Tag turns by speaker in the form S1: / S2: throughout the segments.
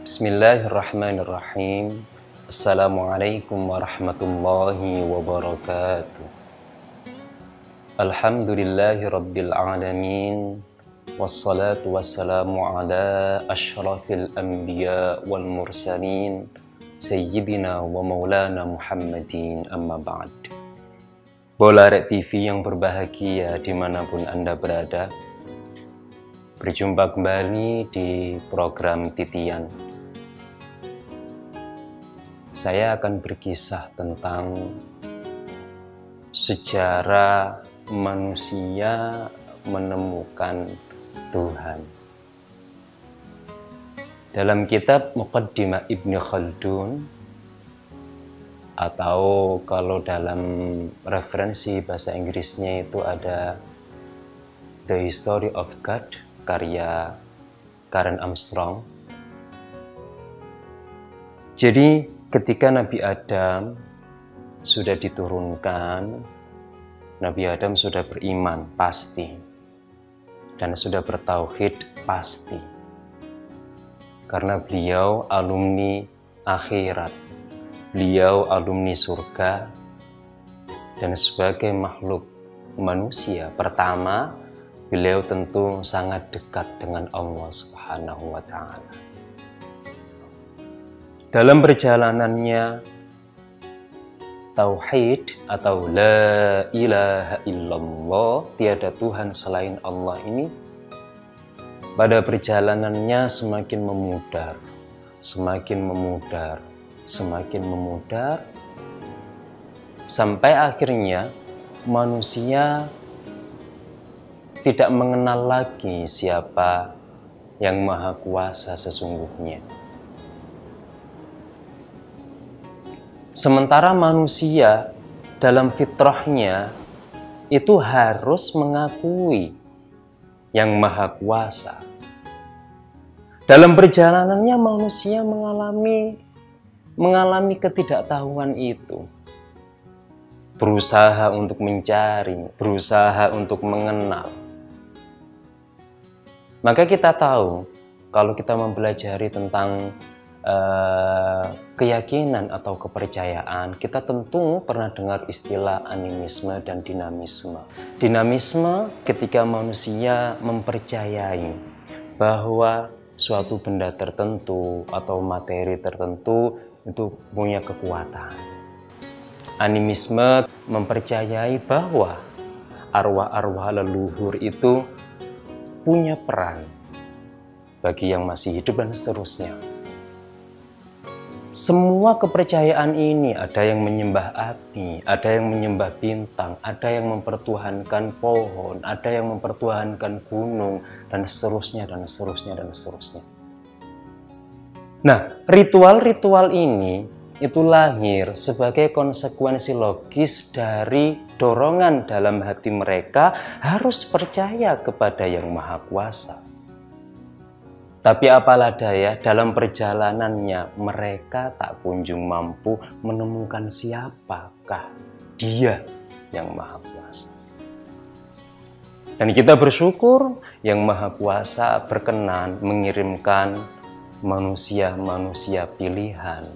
S1: Bismillahirrahmanirrahim. Assalamualaikum warahmatullahi wabarakatuh. Alhamdulillahi rabbil alamin. Wassalatu wassalamu ala ashrafil anbiya wal mursalin Sayyidina wa maulana Muhammadin, amma ba'd. Bolarek TV yang berbahagia dimanapun Anda berada, berjumpa kembali di program Titian. Saya akan berkisah tentang sejarah manusia menemukan Tuhan. Dalam kitab Muqaddimah Ibnu Khaldun, atau kalau dalam referensi bahasa Inggrisnya itu ada The History of God, karya Karen Armstrong. Jadi ketika Nabi Adam sudah diturunkan, Nabi Adam sudah beriman pasti, dan sudah bertauhid pasti, karena beliau alumni akhirat, beliau alumni surga, dan sebagai makhluk manusia pertama, beliau tentu sangat dekat dengan Allah Subhanahu wa Ta'ala. Dalam perjalanannya, tauhid atau la ilaha illallah, tiada Tuhan selain Allah ini, pada perjalanannya semakin memudar, semakin memudar, semakin memudar, sampai akhirnya manusia tidak mengenal lagi siapa yang maha kuasa sesungguhnya. Sementara manusia dalam fitrahnya itu harus mengakui yang maha kuasa. Dalam perjalanannya manusia mengalami ketidaktahuan itu. Berusaha untuk mencari, berusaha untuk mengenal. Maka kita tahu, kalau kita mempelajari tentang keyakinan atau kepercayaan, kita tentu pernah dengar istilah animisme dan dinamisme. Dinamisme ketika manusia mempercayai bahwa suatu benda tertentu atau materi tertentu itu punya kekuatan. Animisme mempercayai bahwa arwah-arwah leluhur itu punya peran bagi yang masih hidup dan seterusnya. Semua kepercayaan ini, ada yang menyembah api, ada yang menyembah bintang, ada yang mempertuhankan pohon, ada yang mempertuhankan gunung, dan seterusnya, dan seterusnya, dan seterusnya. Nah, ritual-ritual ini itu lahir sebagai konsekuensi logis dari dorongan dalam hati mereka harus percaya kepada Yang Maha Kuasa. Tapi apalah daya, dalam perjalanannya mereka tak kunjung mampu menemukan siapakah Dia yang Maha Kuasa. Dan kita bersyukur Yang Maha Kuasa berkenan mengirimkan manusia-manusia pilihan,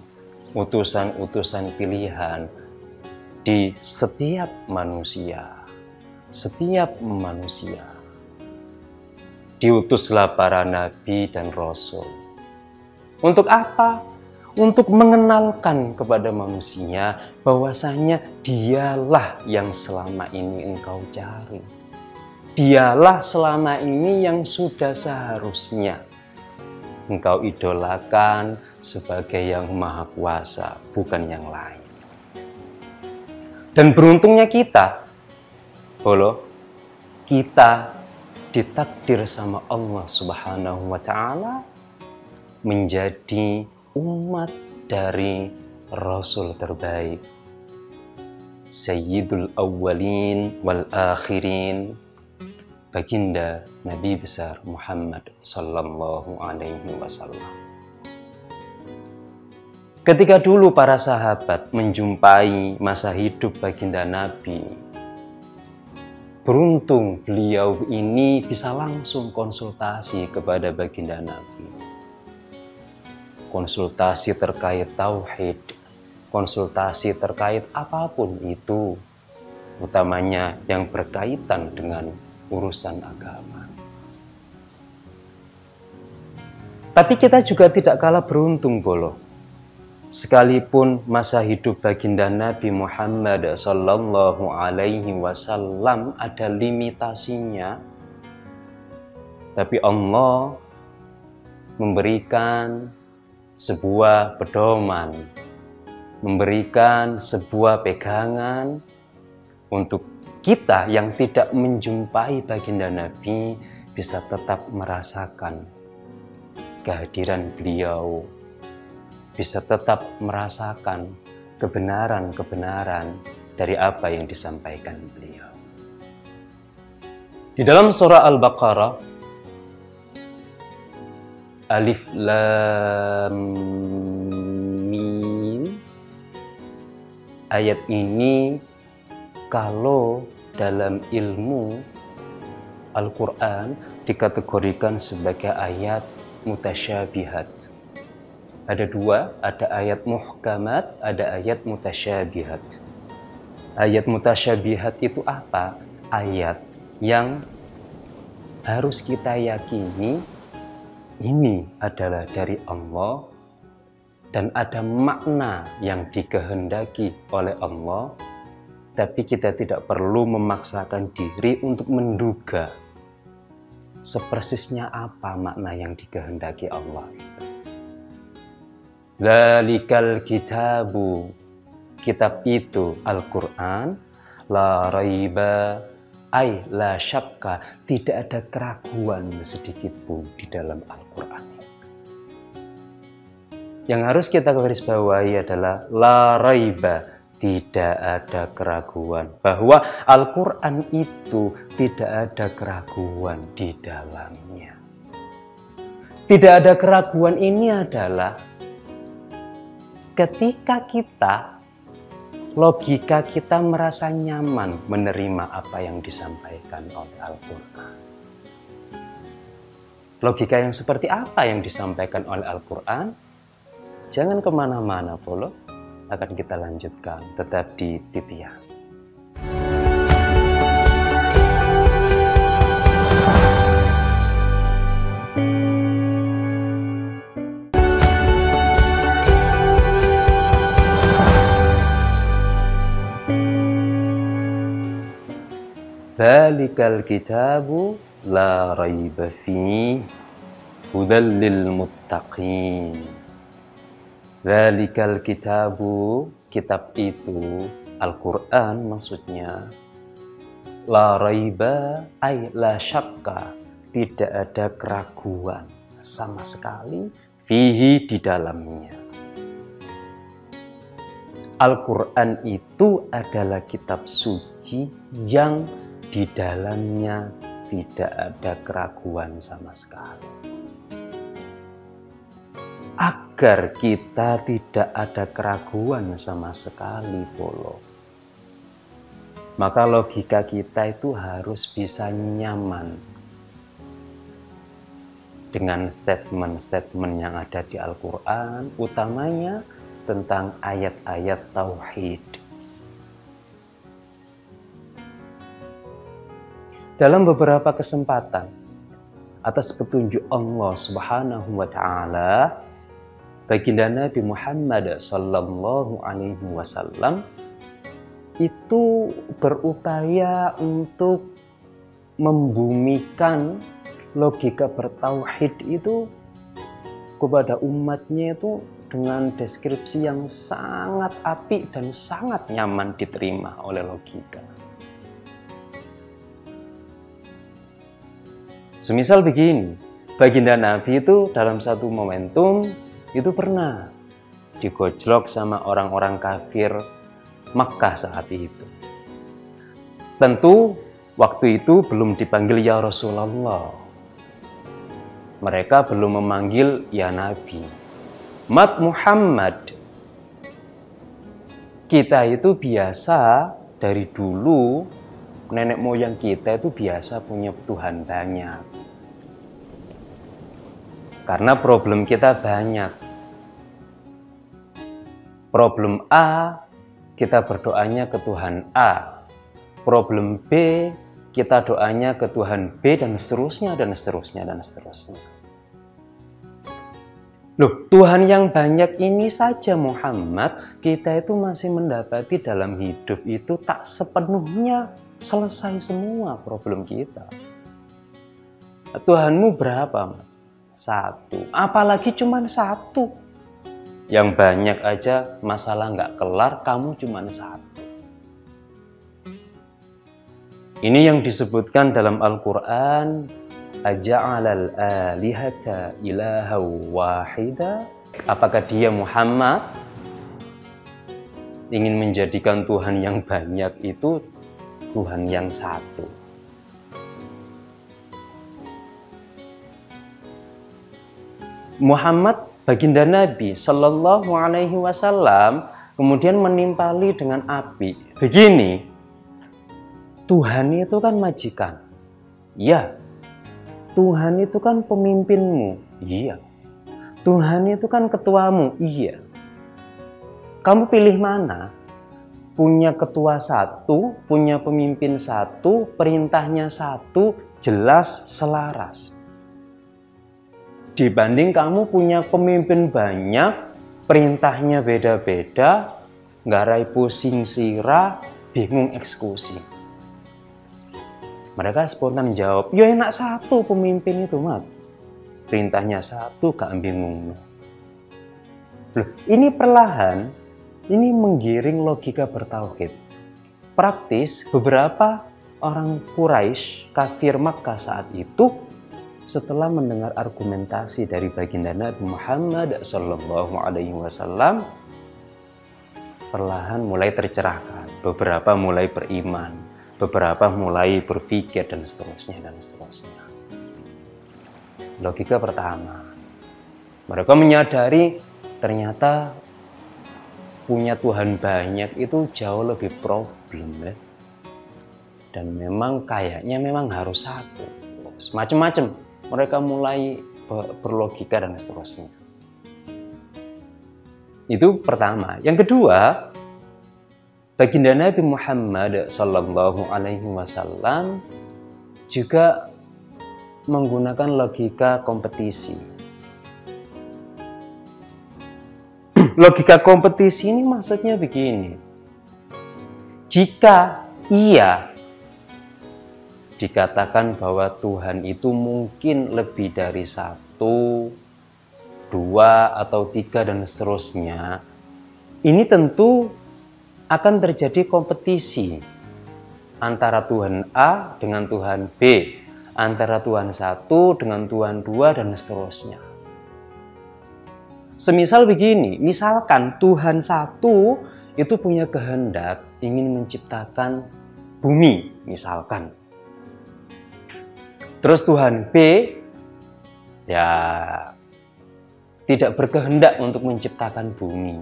S1: utusan-utusan pilihan di setiap manusia. Setiap manusia. Diutuslah para nabi dan rasul. Untuk apa? Untuk mengenalkan kepada manusia bahwasanya Dialah yang selama ini engkau cari. Dialah selama ini yang sudah seharusnya engkau idolakan sebagai Yang Maha Kuasa, bukan yang lain. Dan beruntungnya kita, kita ditakdir sama Allah Subhanahu wa Ta'ala menjadi umat dari Rasul terbaik, Sayyidul Awwalin wal Akhirin, baginda Nabi besar Muhammad Sallallahu Alaihi Wasallam. Ketika dulu para sahabat menjumpai masa hidup baginda Nabi, beruntung beliau ini bisa langsung konsultasi kepada baginda Nabi. konsultasi terkait tauhid, konsultasi terkait apapun itu, utamanya yang berkaitan dengan urusan agama. Tapi kita juga tidak kalah beruntung, Bolo. Sekalipun masa hidup baginda Nabi Muhammad Sallallahu Alaihi Wasallam ada limitasinya, tapi Allah memberikan sebuah pedoman, memberikan sebuah pegangan untuk kita yang tidak menjumpai baginda Nabi bisa tetap merasakan kehadiran beliau, bisa tetap merasakan kebenaran-kebenaran dari apa yang disampaikan beliau. Di dalam surah Al-Baqarah Alif Lam Mim, ayat ini kalau dalam ilmu Al-Quran dikategorikan sebagai ayat mutasyabihat. Ada dua, ada ayat muhkamat, ada ayat mutasyabihat. Ayat mutasyabihat itu apa? Ayat yang harus kita yakini ini adalah dari Allah dan ada makna yang dikehendaki oleh Allah, tapi kita tidak perlu memaksakan diri untuk menduga sepersisnya apa makna yang dikehendaki Allah itu. Dzalikal kitabu, kitab itu Al-Quran, la raiba ay la syakka, tidak ada keraguan sedikit pun di dalam Al-Quran. Yang harus kita garisbawahi adalah la raiba, tidak ada keraguan, bahwa Al-Quran itu tidak ada keraguan di dalamnya. Tidak ada keraguan ini adalah ketika kita, logika kita merasa nyaman menerima apa yang disampaikan oleh Al-Quran. Logika yang seperti apa yang disampaikan oleh Al-Quran? Jangan kemana-mana, Polo. Akan kita lanjutkan tetap di Titian. Dzalikal kitabu la raiba fihi hudal lil muttaqin. Dzalikal kitabu, kitab itu Al-Quran maksudnya, la raiba ay la syakka, tidak ada keraguan sama sekali fihi, di dalamnya. Al-Quran itu adalah kitab suci yang di dalamnya tidak ada keraguan sama sekali. Agar kita tidak ada keraguan sama sekali, Polo, maka logika kita itu harus bisa nyaman dengan statement-statement yang ada di Al-Quran, utamanya tentang ayat-ayat tauhid. Dalam beberapa kesempatan, atas petunjuk Allah Subhanahu wa Ta'ala, baginda Nabi Muhammad Sallallahu Alaihi Wasallam itu berupaya untuk membumikan logika bertauhid itu kepada umatnya itu dengan deskripsi yang sangat apik dan sangat nyaman diterima oleh logika. Semisal begini, baginda Nabi itu dalam satu momentum itu pernah digojlok sama orang-orang kafir Makkah saat itu. Tentu waktu itu belum dipanggil ya Rasulullah. Mereka belum memanggil ya Nabi. Mat Muhammad. Kita itu biasa dari dulu, nenek moyang kita itu biasa punya Tuhan banyak. Karena problem kita banyak. Problem A, kita berdoanya ke Tuhan A. Problem B, kita doanya ke Tuhan B, dan seterusnya, dan seterusnya, dan seterusnya. Loh, Tuhan yang banyak ini saja Muhammad, kita itu masih mendapati dalam hidup itu tak sepenuhnya selesai semua problem kita. Tuhanmu berapa? Satu. Apalagi cuma satu. Yang banyak aja masalah nggak kelar, kamu cuma satu. Ini yang disebutkan dalam Al-Quran, aja'alal alihata ilaha wahida. Apakah dia Muhammad ingin menjadikan Tuhan yang banyak itu Tuhan yang satu? Muhammad, baginda Nabi Sallallahu Alaihi Wasallam, kemudian menimpali dengan api. Begini, Tuhan itu kan majikan. Iya. Tuhan itu kan pemimpinmu. Iya. Tuhan itu kan ketuamu. Iya. Kamu pilih mana? Punya ketua satu, punya pemimpin satu, perintahnya satu, jelas selaras. Dibanding kamu punya pemimpin banyak, perintahnya beda-beda, ngarai pusing sirah, bingung eksekusi. Mereka spontan jawab, ya enak satu pemimpin itu, Mat. Perintahnya satu, gak bingung. Loh, ini perlahan, ini menggiring logika bertauhid. Praktis, beberapa orang Quraisy, kafir Makkah saat itu, setelah mendengar argumentasi dari baginda Nabi Muhammad Sallallahu Alaihi Wasallam, perlahan mulai tercerahkan. Beberapa mulai beriman. Beberapa mulai berpikir, dan seterusnya, dan seterusnya. Logika pertama, mereka menyadari ternyata punya Tuhan banyak itu jauh lebih problem ya. Dan memang kayaknya memang harus satu. Macam-macam mereka mulai berlogika dan seterusnya. Itu pertama. Yang kedua, baginda Nabi Muhammad Sallallahu Alaihi Wasallam juga menggunakan logika kompetisi. Logika kompetisi ini maksudnya begini. Jika ia dikatakan bahwa Tuhan itu mungkin lebih dari satu, dua, atau tiga, dan seterusnya, ini tentu akan terjadi kompetisi antara Tuhan A dengan Tuhan B, antara Tuhan satu dengan Tuhan dua, dan seterusnya. Semisal begini, misalkan Tuhan satu itu punya kehendak ingin menciptakan bumi, misalkan. Terus Tuhan B ya tidak berkehendak untuk menciptakan bumi.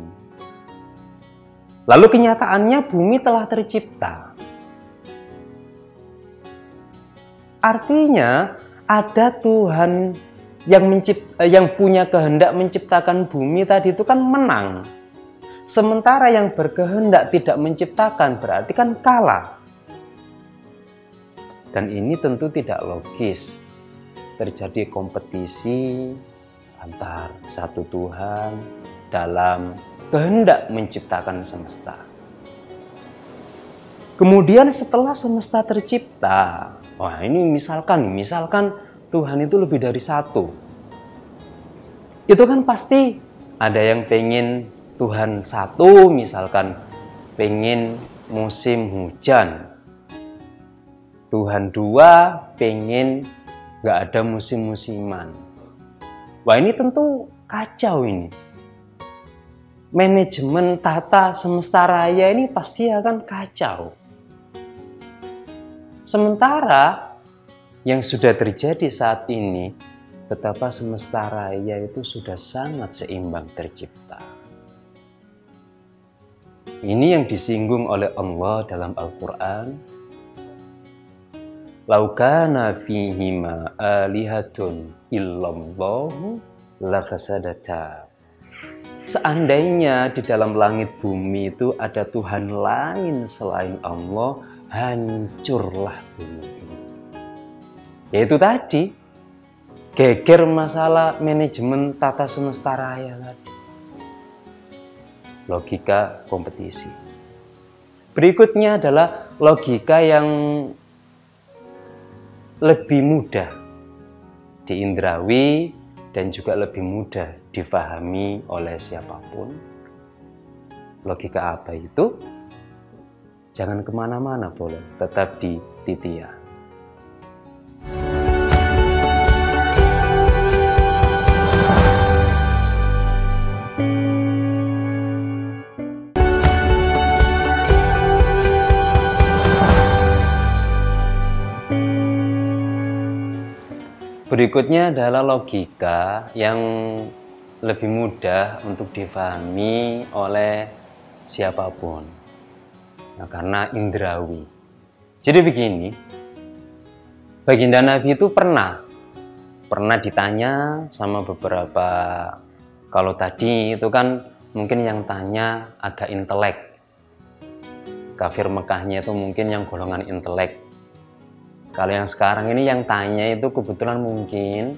S1: Lalu kenyataannya bumi telah tercipta. Artinya ada Tuhan yang punya kehendak menciptakan bumi tadi itu kan menang. Sementara yang berkehendak tidak menciptakan berarti kan kalah. Dan ini tentu tidak logis. Terjadi kompetisi antar satu Tuhan dalam kehendak menciptakan semesta. Kemudian setelah semesta tercipta, wah ini misalkan Tuhan itu lebih dari satu. Itu kan pasti ada yang pengen Tuhan satu, misalkan pengen musim hujan. Tuhan dua pengen gak ada musim-musiman. Wah ini tentu kacau ini. Manajemen tata semesta raya ini pasti akan kacau. Sementara yang sudah terjadi saat ini, betapa semesta raya itu sudah sangat seimbang tercipta. Ini yang disinggung oleh Allah dalam Al-Quran. Lau kana fihima alihatun illallahu lafasadata. Seandainya di dalam langit bumi itu ada Tuhan lain selain Allah, hancurlah bumi ini. Yaitu tadi, geger masalah manajemen tata semesta raya tadi. Logika kompetisi. Berikutnya adalah logika yang lebih mudah diindrawi dan juga lebih mudah difahami oleh siapapun. Logika apa itu? Jangan kemana-mana boleh, tetap di Titian. Berikutnya adalah logika yang lebih mudah untuk difahami oleh siapapun. Nah, karena indrawi. Jadi begini, Baginda Nabi itu pernah ditanya sama beberapa, kalau tadi itu kan mungkin yang tanya agak intelek. Kafir Mekahnya itu mungkin yang golongan intelek. Kalau yang sekarang ini yang tanya itu kebetulan mungkin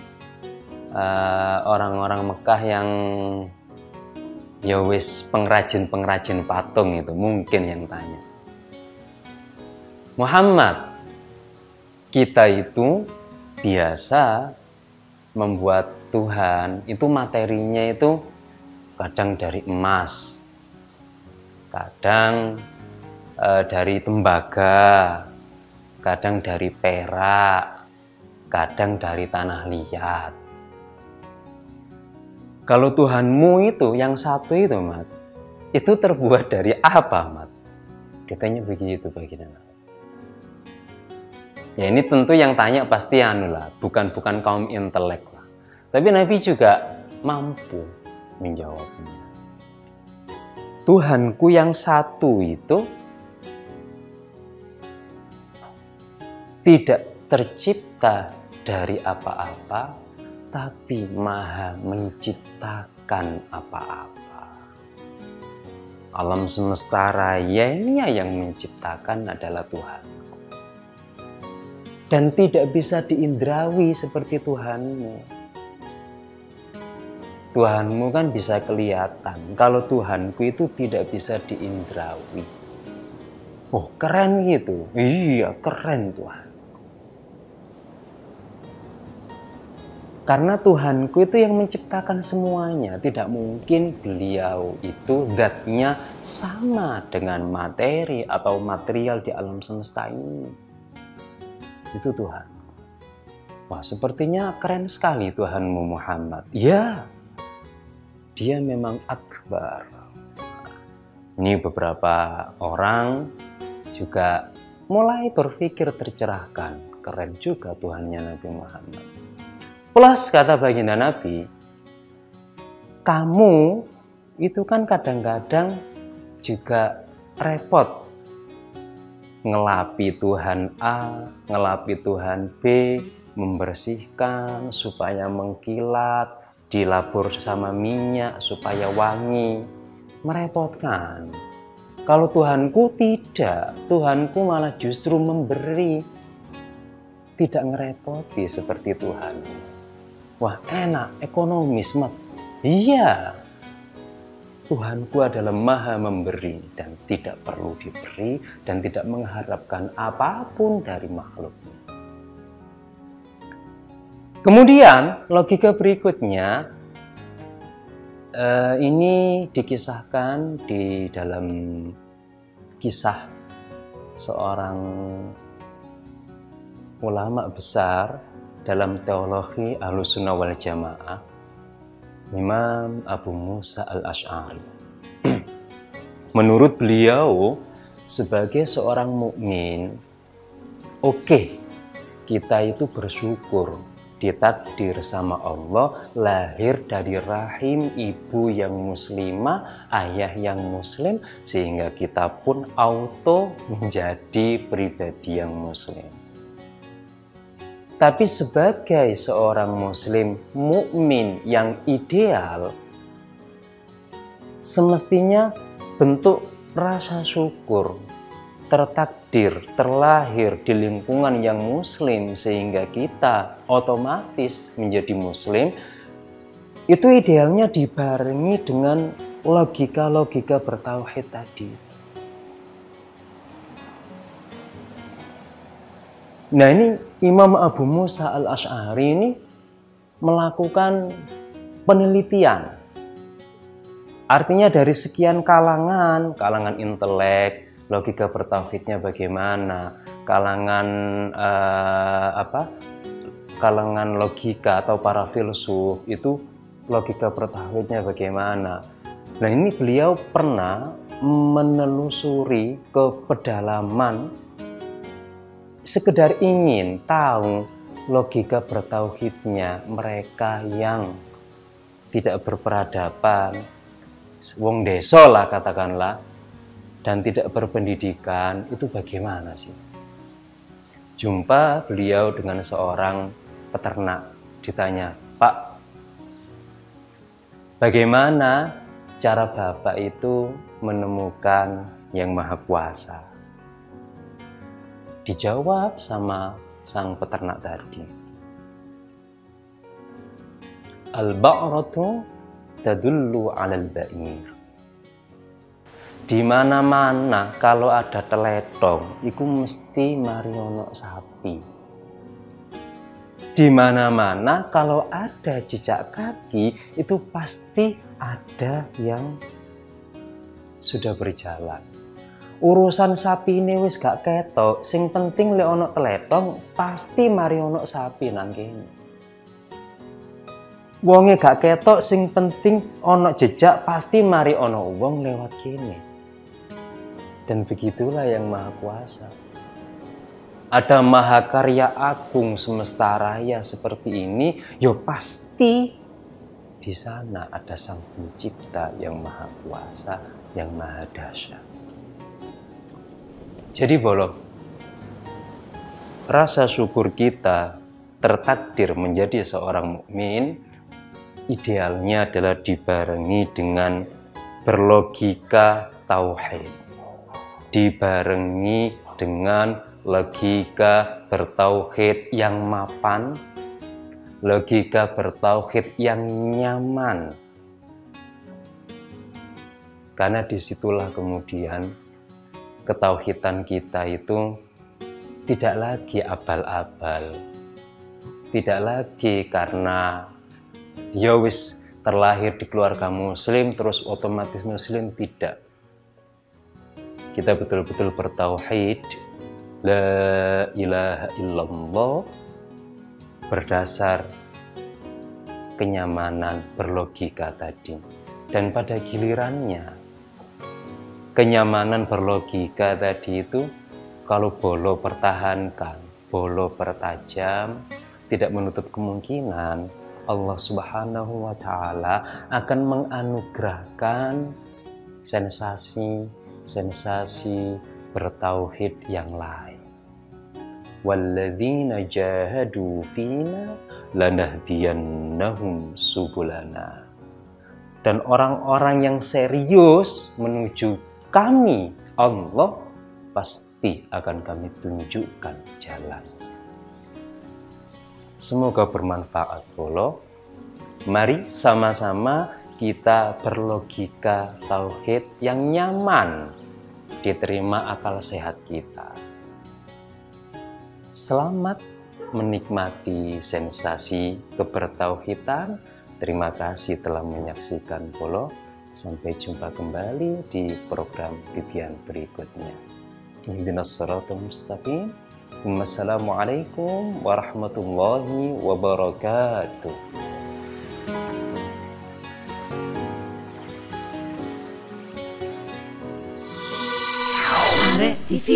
S1: orang-orang Mekah yang ya wis pengrajin patung itu mungkin yang tanya. Muhammad, kita itu biasa membuat Tuhan itu materinya itu kadang dari emas, kadang dari tembaga, kadang dari perak, kadang dari tanah liat. Kalau Tuhanmu itu yang satu itu, Mat, itu terbuat dari apa, Mat? Katanya begitu Baginda Nabi. Ya ini tentu yang tanya pasti bukan kaum intelek lah. Tapi Nabi juga mampu menjawabnya. Tuhanku yang satu itu tidak tercipta dari apa-apa, tapi maha menciptakan apa-apa. Alam semesta raya ini yang menciptakan adalah Tuhan. Dan tidak bisa diindrawi seperti Tuhanmu. Tuhanmu kan bisa kelihatan. Kalau Tuhanku itu tidak bisa diindrawi. Oh, keren gitu. Iya, keren Tuhan. Karena Tuhanku itu yang menciptakan semuanya. Tidak mungkin beliau itu zatnya sama dengan materi atau material di alam semesta ini. Itu Tuhan. Wah, sepertinya keren sekali Tuhanmu Muhammad. Ya, dia memang akbar. Ini beberapa orang juga mulai berpikir tercerahkan. Keren juga Tuhannya Nabi Muhammad. Plus kata Baginda Nabi, kamu itu kan kadang-kadang juga repot ngelapi Tuhan A, ngelapi Tuhan B, membersihkan supaya mengkilat, dilabur sama minyak supaya wangi, merepotkan. Kalau Tuhanku tidak, Tuhanku malah justru memberi, tidak ngerepoti seperti Tuhan. Wah, enak, ekonomis, Mat. Iya, Tuhanku adalah maha memberi dan tidak perlu diberi dan tidak mengharapkan apapun dari makhluknya. Kemudian logika berikutnya, ini dikisahkan di dalam kisah seorang ulama besar dalam teologi Ahlussunnah wal Jamaah, Imam Abu Musa al-Asy'ari. Menurut beliau, sebagai seorang mukmin, oke, kita itu bersyukur ditakdir sama Allah lahir dari rahim ibu yang muslimah, ayah yang muslim, sehingga kita pun auto menjadi pribadi yang muslim. Tapi sebagai seorang muslim mukmin yang ideal, semestinya bentuk rasa syukur, tertakdir, terlahir di lingkungan yang muslim sehingga kita otomatis menjadi muslim, itu idealnya dibarengi dengan logika-logika bertauhid tadi. Nah, ini Imam Abu Musa al-Asy'ari ini melakukan penelitian. Artinya dari sekian kalangan intelek, logika bertauhidnya bagaimana, kalangan logika atau para filsuf itu logika bertauhidnya bagaimana. Nah, ini beliau pernah menelusuri ke pedalaman, sekedar ingin tahu logika bertauhidnya mereka yang tidak berperadaban, wong desa lah katakanlah, dan tidak berpendidikan, itu bagaimana sih? Jumpa beliau dengan seorang peternak, ditanya, "Pak, bagaimana cara Bapak itu menemukan Yang Maha Kuasa?" Dijawab sama sang peternak tadi, "Al-ba'ratu tadullu 'alal ba'ir." Di mana-mana kalau ada teletong, itu mesti mariono sapi. Di mana-mana kalau ada jejak kaki, itu pasti ada yang sudah berjalan. Urusan sapi ini wis gak ketok, sing penting lek ono teletong, pasti mariono sapi nang kene. Wonge gak ketok, sing penting ono jejak, pasti mari ono wong lewat kene. Dan begitulah Yang Maha Kuasa. Ada mahakarya agung semesta raya seperti ini, yo pasti di sana ada Sang Pencipta yang Maha Kuasa, yang Maha Dahsyat. Jadi bolong, rasa syukur kita tertakdir menjadi seorang mukmin, idealnya adalah dibarengi dengan berlogika tauhid, dibarengi dengan logika bertauhid yang mapan, logika bertauhid yang nyaman. Karena disitulah kemudian ketauhidan kita itu tidak lagi abal-abal, tidak lagi karena ya wis terlahir di keluarga muslim terus otomatis muslim, tidak. Kita betul-betul bertauhid, la ilaha illallah, berdasar kenyamanan berlogika tadi. Dan pada gilirannya kenyamanan berlogika tadi itu, kalau bolo pertahankan, bolo pertajam, tidak menutup kemungkinan Allah Subhanahu wa Ta'ala akan menganugerahkan sensasi bertauhid yang lain. Walladzina jahadu fina lanahdiyannahum subulana. Dan orang-orang yang serius menuju kami, Allah, pasti akan kami tunjukkan jalan. Semoga bermanfaat polo. Mari sama-sama kita berlogika tauhid yang nyaman, diterima akal sehat kita. Selamat menikmati sensasi kebertauhidan. Terima kasih telah menyaksikan polo. Sampai jumpa kembali di program titian berikutnya. Ihdinas siratal mustaqim. Wassalamualaikum warahmatullahi wabarakatuh.
S2: Arek TV.